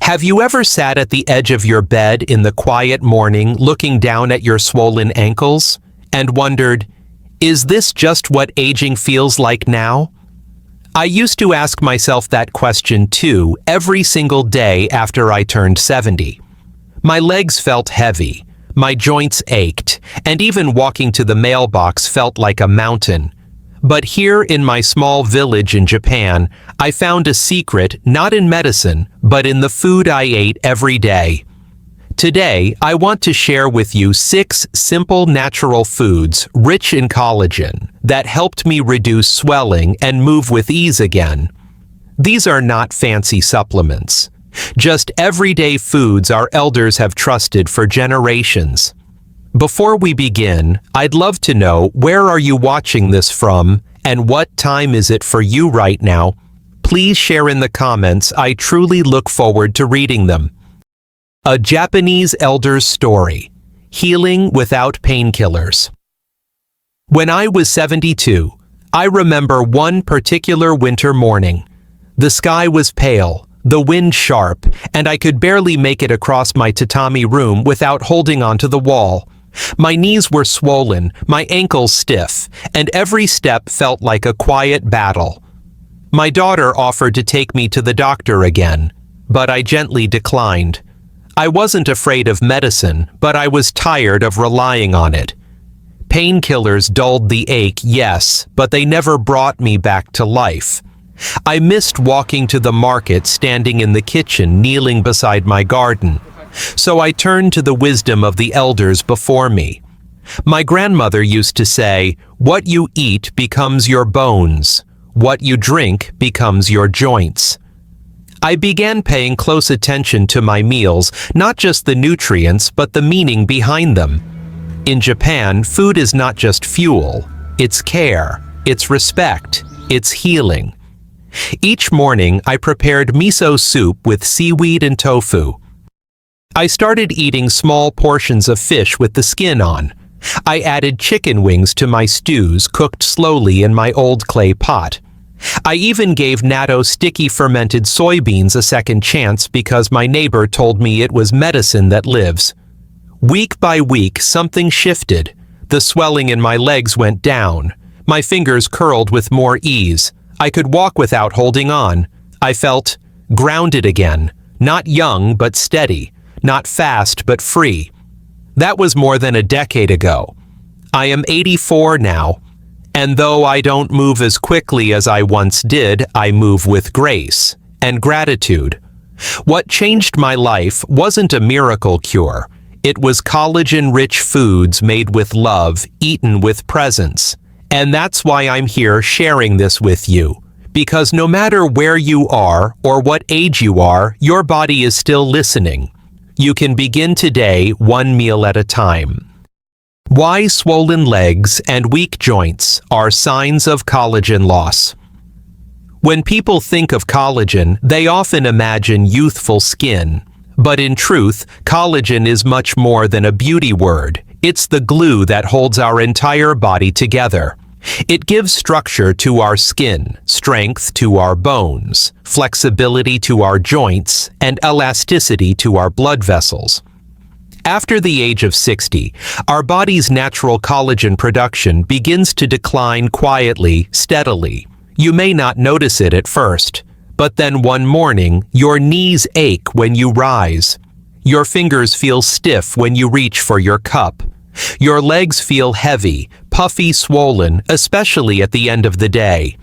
Have you ever sat at the edge of your bed in the quiet morning looking down at your swollen ankles and wondered, is this just what aging feels like now? I used to ask myself that question too every single day after I turned 70. My legs felt heavy, my joints ached, and even walking to the mailbox felt like a mountain. But here in my small village in Japan, I found a secret not in medicine, but in the food I ate every day. Today, I want to share with you 6 simple natural foods rich in collagen that helped me reduce swelling and move with ease again. These are not fancy supplements, just everyday foods our elders have trusted for generations. Before we begin, I'd love to know, where are you watching this from and what time is it for you right now? Please share in the comments. I truly look forward to reading them. A Japanese elder's story: healing without painkillers. When I was 72, I remember one particular winter morning. The sky was pale, the wind sharp, and I could barely make it across my tatami room without holding onto the wall. My knees were swollen, my ankles stiff, and every step felt like a quiet battle. My daughter offered to take me to the doctor again, but I gently declined. I wasn't afraid of medicine, but I was tired of relying on it. Painkillers dulled the ache, yes, but they never brought me back to life. I missed walking to the market, standing in the kitchen, kneeling beside my garden. So I turned to the wisdom of the elders before me. My grandmother used to say, "What you eat becomes your bones. What you drink becomes your joints." I began paying close attention to my meals, not just the nutrients, but the meaning behind them. In Japan, food is not just fuel, it's care, it's respect, it's healing. Each morning, I prepared miso soup with seaweed and tofu. I started eating small portions of fish with the skin on. I added chicken wings to my stews, cooked slowly in my old clay pot. I even gave natto sticky fermented soybeans a second chance because my neighbor told me it was medicine that lives. Week by week, something shifted. The swelling in my legs went down. My fingers curled with more ease. I could walk without holding on. I felt grounded again, not young but steady, not fast but free. That was more than a decade ago. I am 84 now, and though I don't move as quickly as I once did, I move with grace and gratitude. What changed my life wasn't a miracle cure. It was collagen-rich foods made with love, eaten with presence. And that's why I'm here sharing this with you. Because no matter where you are or what age you are, your body is still listening. You can begin today, one meal at a time. Why swollen legs and weak joints are signs of collagen loss. When people think of collagen, they often imagine youthful skin. But in truth, collagen is much more than a beauty word. It's the glue that holds our entire body together. It gives structure to our skin, strength to our bones, flexibility to our joints, and elasticity to our blood vessels. After the age of 60, our body's natural collagen production begins to decline quietly, steadily. You may not notice it at first, but then one morning, your knees ache when you rise. Your fingers feel stiff when you reach for your cup. Your legs feel heavy, puffy, swollen, especially at the end of the day.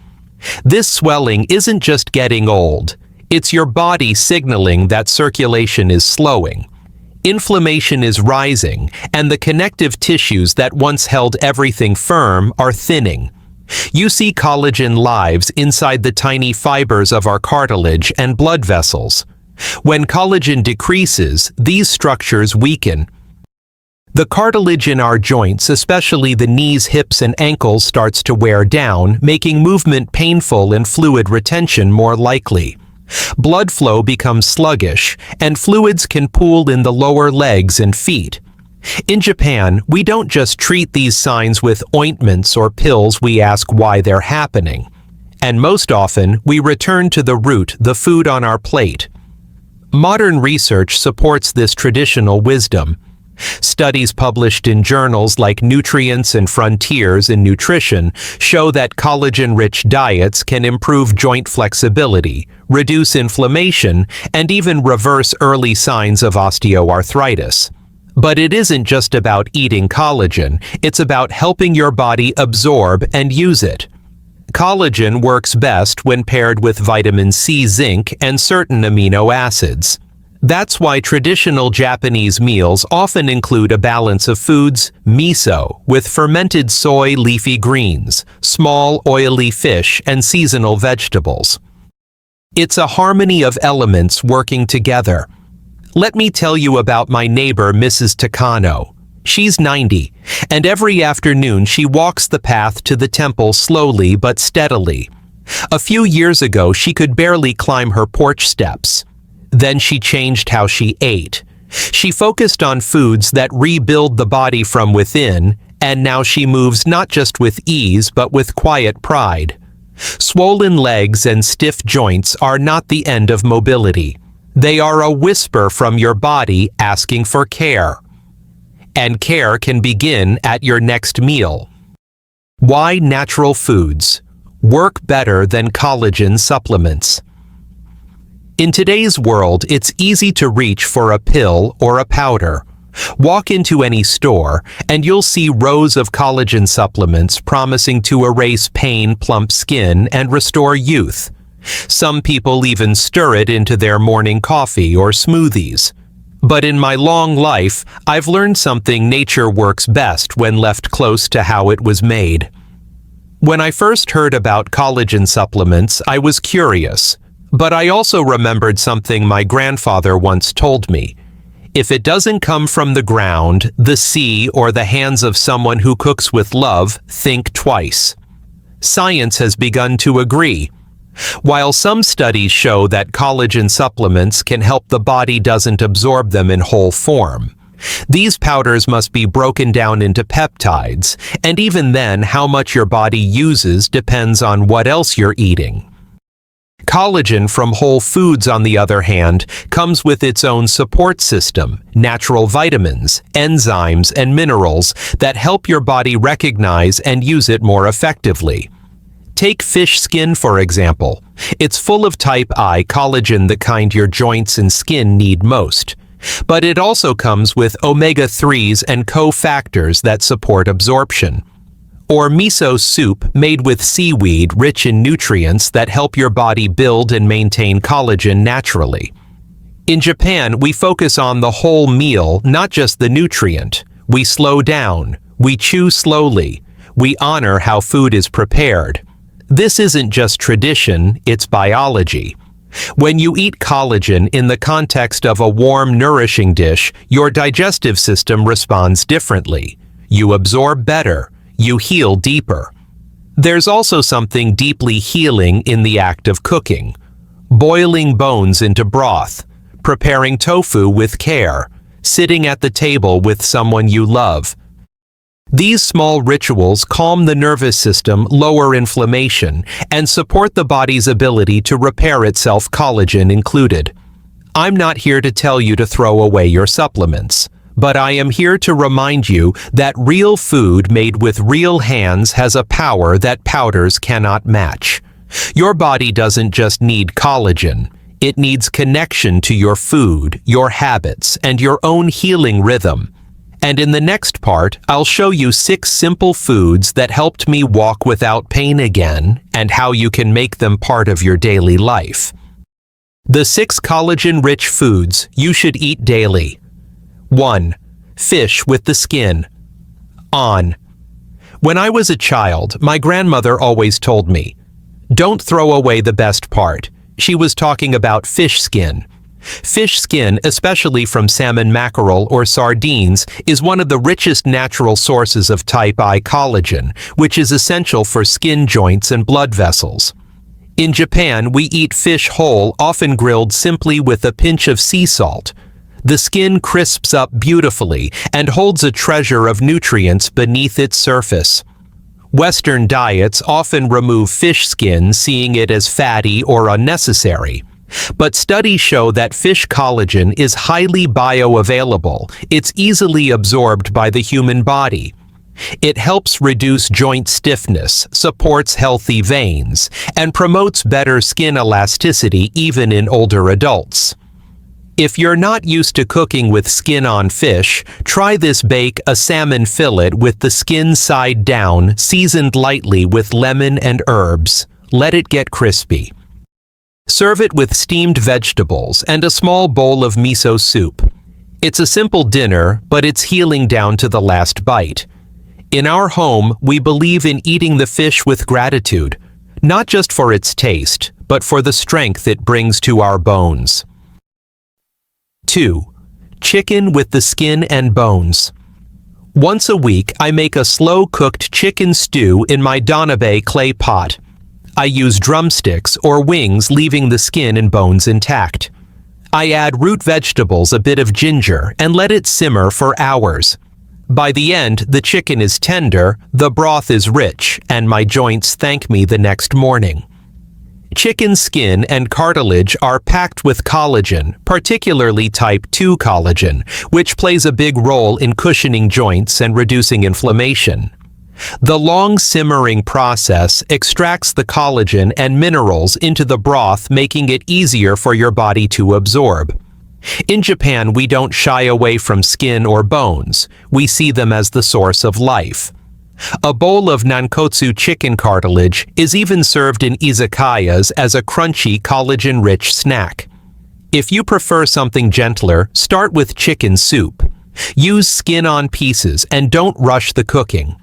This swelling isn't just getting old. It's your body signaling that circulation is slowing. Inflammation is rising, and the connective tissues that once held everything firm are thinning. You see collagen lives inside the tiny fibers of our cartilage and blood vessels. When collagen decreases, these structures weaken. The cartilage in our joints, especially the knees, hips, and ankles, starts to wear down, making movement painful and fluid retention more likely. Blood flow becomes sluggish, and fluids can pool in the lower legs and feet. In Japan, we don't just treat these signs with ointments or pills, we ask why they're happening. And most often, we return to the root, the food on our plate. Modern research supports this traditional wisdom. Studies published in journals like Nutrients and Frontiers in Nutrition show that collagen-rich diets can improve joint flexibility, reduce inflammation, and even reverse early signs of osteoarthritis. But it isn't just about eating collagen, it's about helping your body absorb and use it. Collagen works best when paired with vitamin C, zinc, and certain amino acids. That's why traditional Japanese meals often include a balance of foods: miso, with fermented soy, leafy greens, small oily fish, and seasonal vegetables. It's a harmony of elements working together. Let me tell you about my neighbor, Mrs. Takano. She's 90, and every afternoon she walks the path to the temple slowly but steadily. A few years ago, she could barely climb her porch steps. Then she changed how she ate. She focused on foods that rebuild the body from within, and now she moves not just with ease but with quiet pride. Swollen legs and stiff joints are not the end of mobility. They are a whisper from your body asking for care. And care can begin at your next meal. Why natural foods work better than collagen supplements? In today's world, it's easy to reach for a pill or a powder. Walk into any store, and you'll see rows of collagen supplements promising to erase pain, plump skin, and restore youth. Some people even stir it into their morning coffee or smoothies. But in my long life, I've learned something: nature works best when left close to how it was made. When I first heard about collagen supplements, I was curious. But I also remembered something my grandfather once told me. If it doesn't come from the ground, the sea, or the hands of someone who cooks with love, think twice. Science has begun to agree. While some studies show that collagen supplements can help, the body doesn't absorb them in whole form. These powders must be broken down into peptides, and even then, how much your body uses depends on what else you're eating. Collagen from whole foods, on the other hand, comes with its own support system: natural vitamins, enzymes, and minerals that help your body recognize and use it more effectively. Take fish skin, for example. It's full of type I collagen, the kind your joints and skin need most. But it also comes with omega-3s and cofactors that support absorption. Or miso soup, made with seaweed, rich in nutrients that help your body build and maintain collagen naturally. In Japan, we focus on the whole meal, not just the nutrient. We slow down, we chew slowly, we honor how food is prepared. This isn't just tradition, it's biology. When you eat collagen in the context of a warm, nourishing dish, your digestive system responds differently. You absorb better. You heal deeper. There's also something deeply healing in the act of cooking. Boiling bones into broth, preparing tofu with care, sitting at the table with someone you love. These small rituals calm the nervous system, lower inflammation, and support the body's ability to repair itself, collagen included. I'm not here to tell you to throw away your supplements. But I am here to remind you that real food made with real hands has a power that powders cannot match. Your body doesn't just need collagen. It needs connection to your food, your habits, and your own healing rhythm. And in the next part, I'll show you 6 simple foods that helped me walk without pain again, and how you can make them part of your daily life. The 6 collagen-rich foods you should eat daily. 1. Fish with the skin. On. When I was a child, my grandmother always told me, "Don't throw away the best part." She was talking about fish skin. Fish skin, especially from salmon, mackerel, or sardines, is one of the richest natural sources of type I collagen, which is essential for skin, joints, and blood vessels. In Japan, we eat fish whole, often grilled simply with a pinch of sea salt. The skin crisps up beautifully and holds a treasure of nutrients beneath its surface. Western diets often remove fish skin, seeing it as fatty or unnecessary. But studies show that fish collagen is highly bioavailable. It's easily absorbed by the human body. It helps reduce joint stiffness, supports healthy veins, and promotes better skin elasticity even in older adults. If you're not used to cooking with skin-on fish, try this: bake a salmon fillet with the skin side down, seasoned lightly with lemon and herbs. Let it get crispy. Serve it with steamed vegetables and a small bowl of miso soup. It's a simple dinner, but it's healing down to the last bite. In our home, we believe in eating the fish with gratitude, not just for its taste, but for the strength it brings to our bones. 2. Chicken with the skin and bones. Once a week, I make a slow-cooked chicken stew in my donabe clay pot. I use drumsticks or wings, leaving the skin and bones intact. I add root vegetables, a bit of ginger, and let it simmer for hours. By the end, the chicken is tender, the broth is rich, and my joints thank me the next morning. Chicken skin and cartilage are packed with collagen, particularly type 2 collagen, which plays a big role in cushioning joints and reducing inflammation. The long simmering process extracts the collagen and minerals into the broth, making it easier for your body to absorb. In Japan, we don't shy away from skin or bones. We see them as the source of life. A bowl of nankotsu chicken cartilage is even served in izakayas as a crunchy, collagen-rich snack. If you prefer something gentler, start with chicken soup. Use skin-on pieces and don't rush the cooking.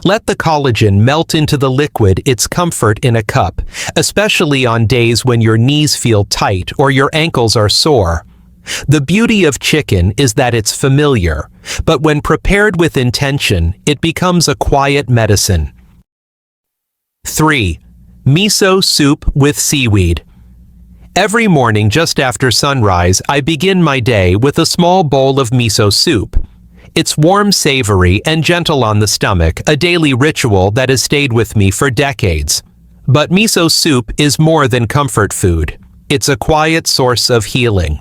Let the collagen melt into the liquid, its comfort in a cup, especially on days when your knees feel tight or your ankles are sore. The beauty of chicken is that it's familiar, but when prepared with intention, it becomes a quiet medicine. 3. Miso soup with seaweed. Every morning just after sunrise, I begin my day with a small bowl of miso soup. It's warm, savory, and gentle on the stomach, a daily ritual that has stayed with me for decades. But miso soup is more than comfort food. It's a quiet source of healing.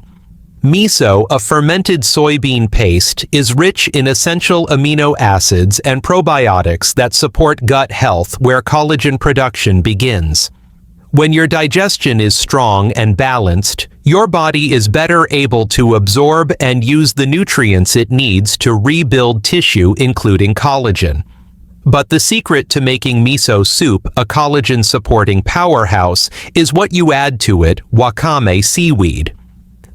Miso, a fermented soybean paste, is rich in essential amino acids and probiotics that support gut health, where collagen production begins. When your digestion is strong and balanced, your body is better able to absorb and use the nutrients it needs to rebuild tissue, including collagen. But the secret to making miso soup a collagen-supporting powerhouse is what you add to it: wakame seaweed.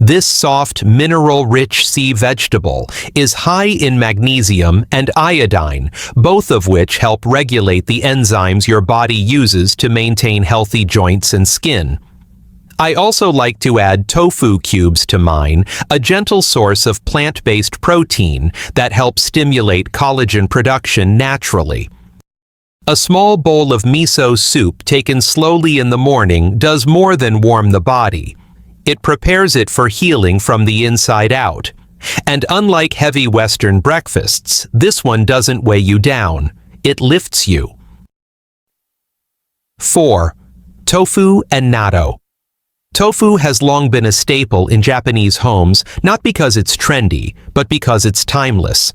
This soft, mineral-rich sea vegetable is high in magnesium and iodine, both of which help regulate the enzymes your body uses to maintain healthy joints and skin. I also like to add tofu cubes to mine, a gentle source of plant-based protein that helps stimulate collagen production naturally. A small bowl of miso soup taken slowly in the morning does more than warm the body. It prepares it for healing from the inside out. And unlike heavy Western breakfasts, this one doesn't weigh you down. It lifts you. 4. Tofu and natto. Tofu has long been a staple in Japanese homes, not because it's trendy, but because it's timeless.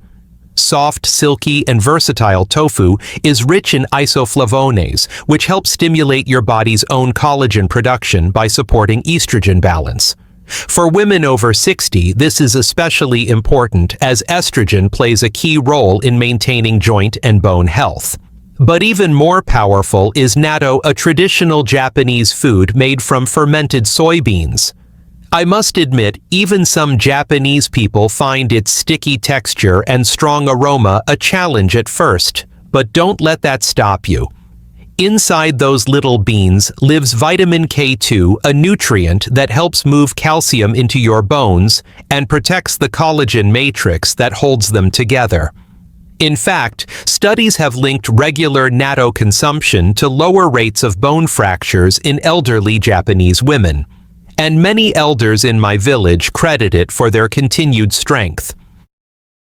Soft, silky, and versatile tofu is rich in isoflavones, which help stimulate your body's own collagen production by supporting estrogen balance. For women over 60, this is especially important, as estrogen plays a key role in maintaining joint and bone health. But even more powerful is natto, a traditional Japanese food made from fermented soybeans. I must admit, even some Japanese people find its sticky texture and strong aroma a challenge at first, but don't let that stop you. Inside those little beans lives vitamin K2, a nutrient that helps move calcium into your bones and protects the collagen matrix that holds them together. In fact, studies have linked regular natto consumption to lower rates of bone fractures in elderly Japanese women. And many elders in my village credit it for their continued strength.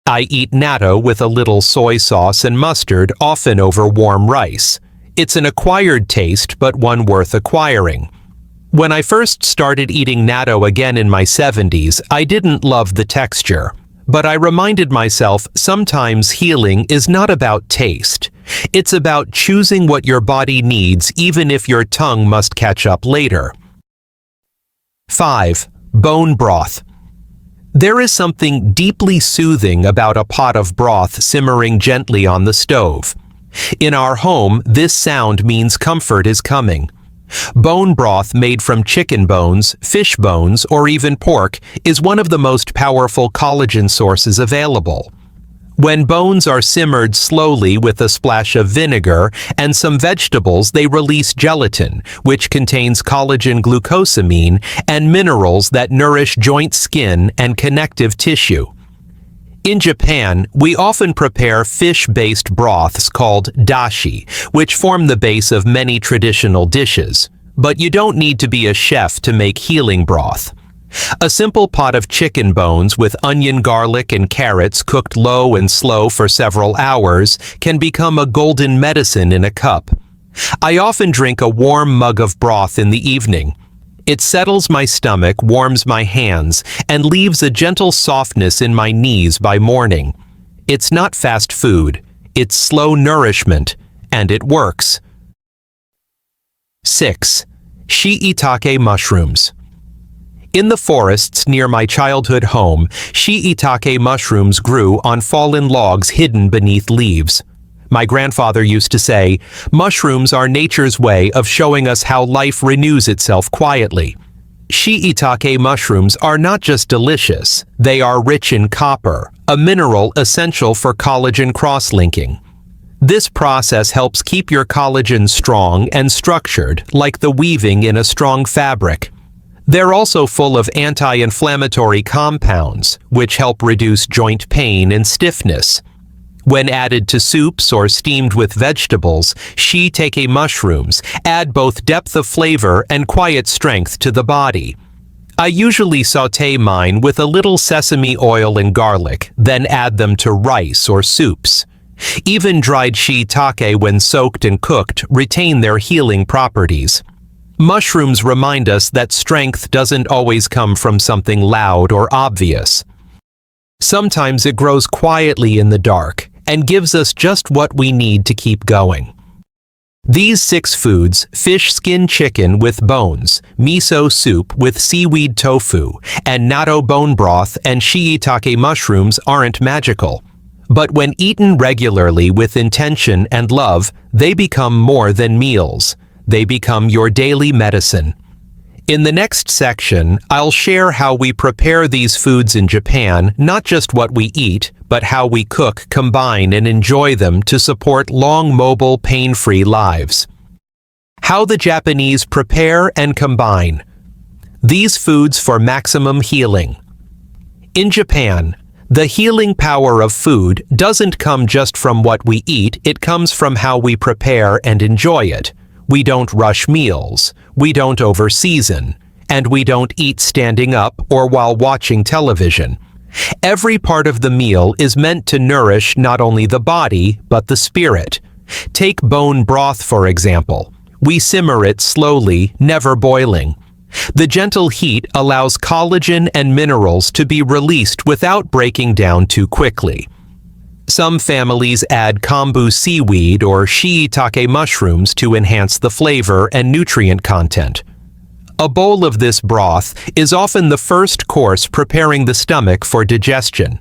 I eat natto with a little soy sauce and mustard, often over warm rice. It's an acquired taste, but one worth acquiring. When I first started eating natto again in my 70s, I didn't love the texture. But I reminded myself sometimes healing is not about taste. It's about choosing what your body needs even if your tongue must catch up later. 5. Bone broth. There is something deeply soothing about a pot of broth simmering gently on the stove. In our home, this sound means comfort is coming. Bone broth made from chicken bones, fish bones, or even pork is one of the most powerful collagen sources available. When bones are simmered slowly with a splash of vinegar and some vegetables, they release gelatin, which contains collagen glucosamine and minerals that nourish joint skin and connective tissue. In Japan, we often prepare fish-based broths called dashi, which form the base of many traditional dishes. But you don't need to be a chef to make healing broth. A simple pot of chicken bones with onion, garlic, and carrots cooked low and slow for several hours can become a golden medicine in a cup. I often drink a warm mug of broth in the evening. It settles my stomach, warms my hands, and leaves a gentle softness in my knees by morning. It's not fast food, it's slow nourishment, and it works. 6. Shiitake mushrooms. In the forests near my childhood home, shiitake mushrooms grew on fallen logs hidden beneath leaves. My grandfather used to say, "Mushrooms are nature's way of showing us how life renews itself quietly." Shiitake mushrooms are not just delicious, they are rich in copper, a mineral essential for collagen cross-linking. This process helps keep your collagen strong and structured, like the weaving in a strong fabric. They're also full of anti-inflammatory compounds, which help reduce joint pain and stiffness. When added to soups or steamed with vegetables, shiitake mushrooms add both depth of flavor and quiet strength to the body. I usually saute mine with a little sesame oil and garlic, then add them to rice or soups. Even dried shiitake, when soaked and cooked, retain their healing properties. Mushrooms remind us that strength doesn't always come from something loud or obvious. Sometimes it grows quietly in the dark and gives us just what we need to keep going. These 6 foods, fish skin chicken with bones, miso soup with seaweed tofu, and natto bone broth and shiitake mushrooms aren't magical. But when eaten regularly with intention and love, they become more than meals. They become your daily medicine. In the next section, I'll share how we prepare these foods in Japan, not just what we eat, but how we cook, combine, and enjoy them to support long, mobile, pain-free lives. How the Japanese prepare and combine these foods for maximum healing. In Japan, the healing power of food doesn't come just from what we eat, it comes from how we prepare and enjoy it. We don't rush meals, we don't over-season, and we don't eat standing up or while watching television. Every part of the meal is meant to nourish not only the body, but the spirit. Take bone broth, for example. We simmer it slowly, never boiling. The gentle heat allows collagen and minerals to be released without breaking down too quickly. Some families add kombu seaweed or shiitake mushrooms to enhance the flavor and nutrient content. A bowl of this broth is often the first course preparing the stomach for digestion.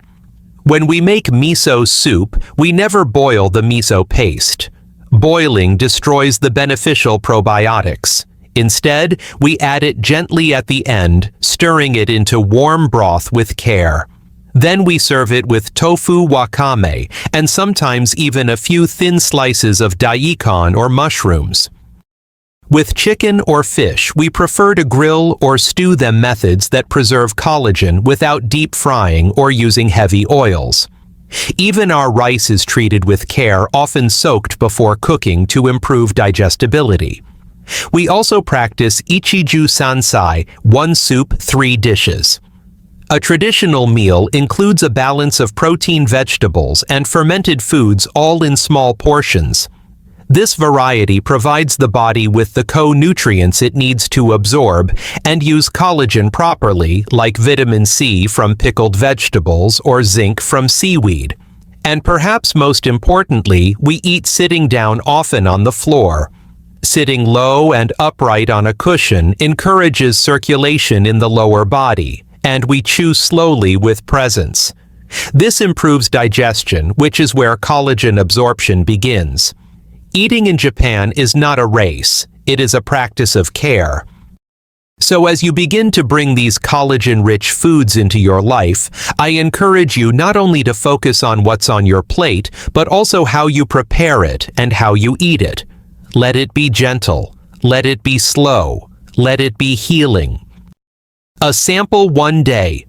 When we make miso soup, we never boil the miso paste. Boiling destroys the beneficial probiotics. Instead, we add it gently at the end, stirring it into warm broth with care. Then we serve it with tofu wakame, and sometimes even a few thin slices of daikon or mushrooms. With chicken or fish, we prefer to grill or stew them, methods that preserve collagen without deep frying or using heavy oils. Even our rice is treated with care, often soaked before cooking to improve digestibility. We also practice ichiju sansai, 1 soup, 3 dishes. A traditional meal includes a balance of protein, vegetables, and fermented foods, all in small portions. This variety provides the body with the co-nutrients it needs to absorb and use collagen properly, like vitamin C from pickled vegetables or zinc from seaweed. And perhaps most importantly, we eat sitting down often on the floor. Sitting low and upright on a cushion encourages circulation in the lower body, and we chew slowly with presence. This improves digestion, which is where collagen absorption begins. Eating in Japan is not a race, it is a practice of care. So as you begin to bring these collagen-rich foods into your life, I encourage you not only to focus on what's on your plate, but also how you prepare it and how you eat it. Let it be gentle, let it be slow, let it be healing. A sample one day.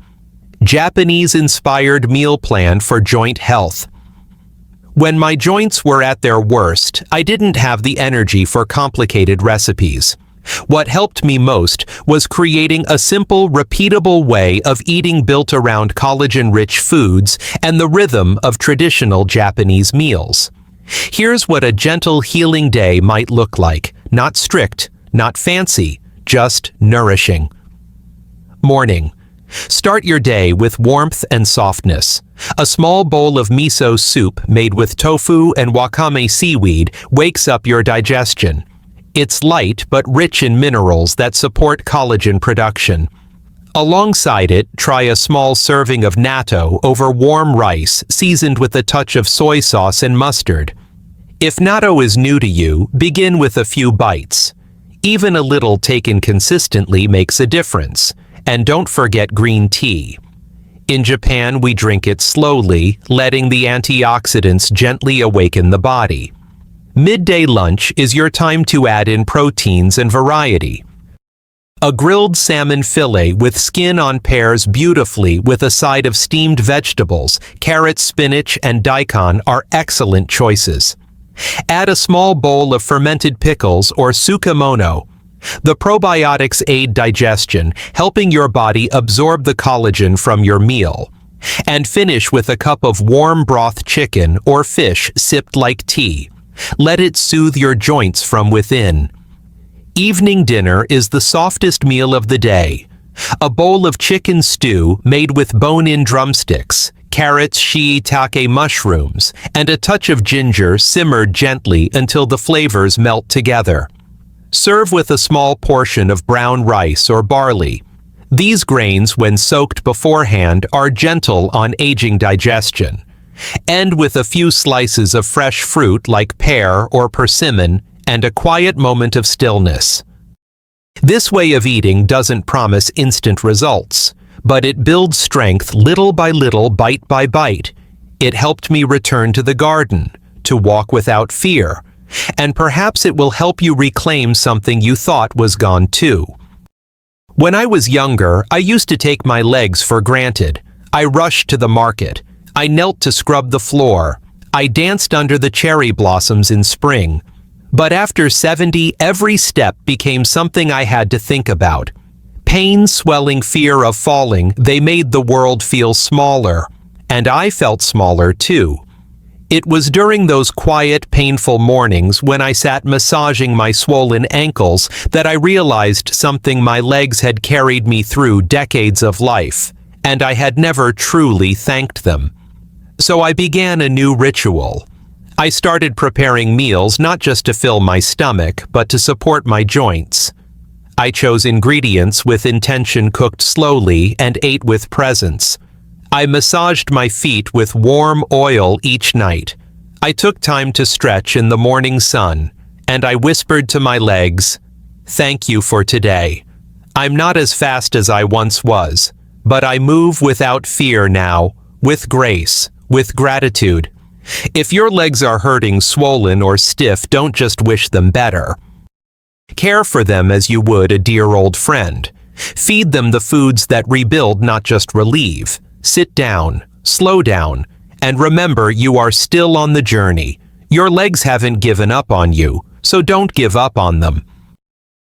Japanese-inspired meal plan for joint health. When my joints were at their worst, I didn't have the energy for complicated recipes. What helped me most was creating a simple, repeatable way of eating built around collagen-rich foods and the rhythm of traditional Japanese meals. Here's what a gentle healing day might look like. Not strict, not fancy, just nourishing. Morning. Start your day with warmth and softness. A small bowl of miso soup made with tofu and wakame seaweed wakes up your digestion. It's light but rich in minerals that support collagen production. Alongside it, try a small serving of natto over warm rice seasoned with a touch of soy sauce and mustard. If natto is new to you, begin with a few bites. Even a little taken consistently makes a difference. And don't forget green tea. In Japan, we drink it slowly, letting the antioxidants gently awaken the body. Midday lunch is your time to add in proteins and variety. A grilled salmon fillet with skin on pairs beautifully with a side of steamed vegetables, carrots, spinach, and daikon are excellent choices. Add a small bowl of fermented pickles or tsukemono. The probiotics aid digestion, helping your body absorb the collagen from your meal. And finish with a cup of warm broth chicken or fish sipped like tea. Let it soothe your joints from within. Evening dinner is the softest meal of the day. A bowl of chicken stew made with bone-in drumsticks, carrots, shiitake mushrooms, and a touch of ginger simmered gently until the flavors melt together. Serve with a small portion of brown rice or barley. These grains, when soaked beforehand, are gentle on aging digestion. End with a few slices of fresh fruit like pear or persimmon and a quiet moment of stillness. This way of eating doesn't promise instant results, but it builds strength little by little, bite by bite. It helped me return to the garden, to walk without fear, and perhaps it will help you reclaim something you thought was gone too. When I was younger, I used to take my legs for granted. I rushed to the market. I knelt to scrub the floor. I danced under the cherry blossoms in spring. But after 70, every step became something I had to think about. Pain, swelling, fear of falling, they made the world feel smaller. And I felt smaller too. It was during those quiet, painful mornings when I sat massaging my swollen ankles that I realized something: my legs had carried me through decades of life, and I had never truly thanked them. So I began a new ritual. I started preparing meals not just to fill my stomach, but to support my joints. I chose ingredients with intention, cooked slowly, and ate with presence. I massaged my feet with warm oil each night. I took time to stretch in the morning sun, and I whispered to my legs, "Thank you for today. I'm not as fast as I once was, but I move without fear now, with grace, with gratitude." If your legs are hurting, swollen, or stiff, don't just wish them better. Care for them as you would a dear old friend. Feed them the foods that rebuild, not just relieve. Sit down, slow down, and remember you are still on the journey. Your legs haven't given up on you, so don't give up on them.